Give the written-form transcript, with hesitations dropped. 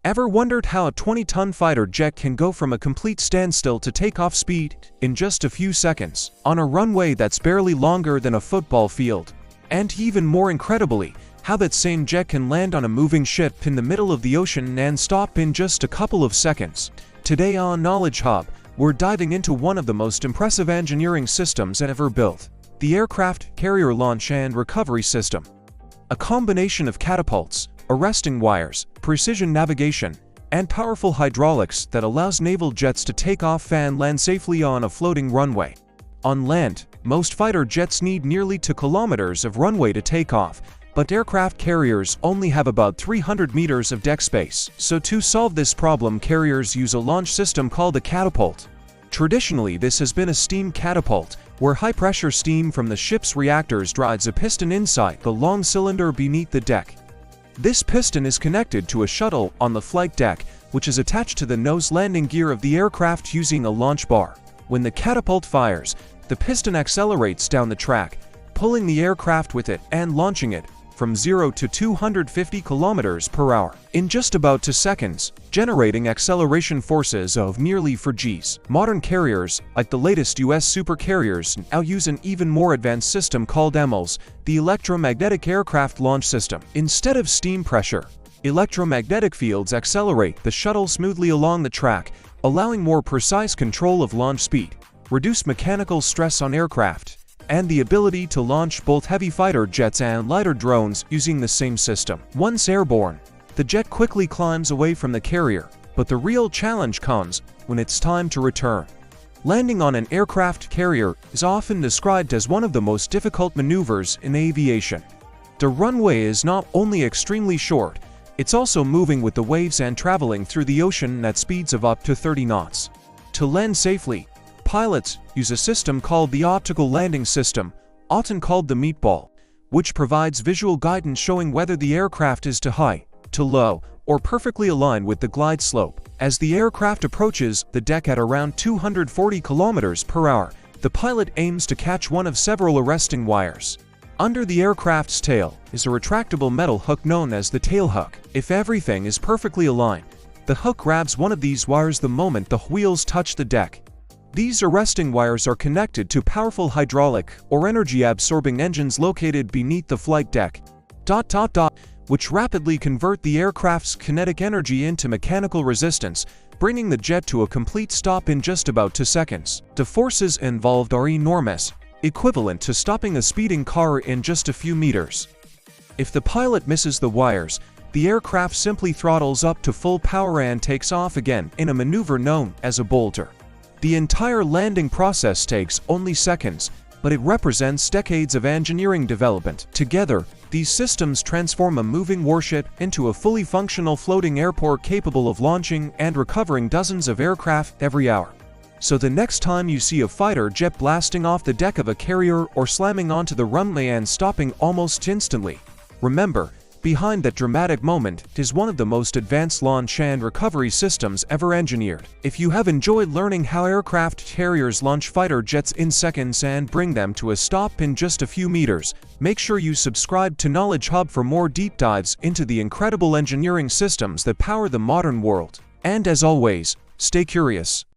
Ever wondered how a 20-ton fighter jet can go from a complete standstill to takeoff speed in just a few seconds on a runway that's barely longer than a football field? And even more incredibly, how that same jet can land on a moving ship in the middle of the ocean and stop in just a couple of seconds? Today on Knowledge Hub, we're diving into one of the most impressive engineering systems ever built, the Aircraft Carrier Launch and Recovery System. A combination of catapults, arresting wires, precision navigation, and powerful hydraulics that allows naval jets to take off and land safely on a floating runway. On land, most fighter jets need nearly 2 kilometers of runway to take off, but aircraft carriers only have about 300 meters of deck space. So to solve this problem, carriers use a launch system called a catapult. Traditionally, this has been a steam catapult, where high-pressure steam from the ship's reactors drives a piston inside the long cylinder beneath the deck. This piston is connected to a shuttle on the flight deck, which is attached to the nose landing gear of the aircraft using a launch bar. When the catapult fires, the piston accelerates down the track, pulling the aircraft with it and launching it from 0 to 250 kilometers per hour in just about 2 seconds, generating acceleration forces of nearly 4 Gs. Modern carriers, like the latest US supercarriers, now use an even more advanced system called EMALS, the Electromagnetic Aircraft Launch System. Instead of steam pressure, electromagnetic fields accelerate the shuttle smoothly along the track, allowing more precise control of launch speed, reduce mechanical stress on aircraft, and the ability to launch both heavy fighter jets and lighter drones using the same system. Once airborne, the jet quickly climbs away from the carrier, but the real challenge comes when it's time to return. Landing on an aircraft carrier is often described as one of the most difficult maneuvers in aviation. The runway is not only extremely short, it's also moving with the waves and traveling through the ocean at speeds of up to 30 knots. To land safely, pilots use a system called the optical landing system, often called the meatball, which provides visual guidance showing whether the aircraft is too high, too low, or perfectly aligned with the glide slope. As the aircraft approaches the deck at around 240 kilometers per hour, the pilot aims to catch one of several arresting wires. Under the aircraft's tail is a retractable metal hook known as the tailhook. If everything is perfectly aligned, the hook grabs one of these wires the moment the wheels touch the deck. These arresting wires are connected to powerful hydraulic or energy-absorbing engines located beneath the flight deck, which rapidly convert the aircraft's kinetic energy into mechanical resistance, bringing the jet to a complete stop in just about 2 seconds. The forces involved are enormous, equivalent to stopping a speeding car in just a few meters. If the pilot misses the wires, the aircraft simply throttles up to full power and takes off again in a maneuver known as a bolter. The entire landing process takes only seconds, but it represents decades of engineering development. Together, these systems transform a moving warship into a fully functional floating airport capable of launching and recovering dozens of aircraft every hour. So the next time you see a fighter jet blasting off the deck of a carrier or slamming onto the runway and stopping almost instantly, remember, behind that dramatic moment is one of the most advanced launch and recovery systems ever engineered. If you have enjoyed learning how aircraft carriers launch fighter jets in seconds and bring them to a stop in just a few meters, make sure you subscribe to Knowledge Hub for more deep dives into the incredible engineering systems that power the modern world. And as always, stay curious.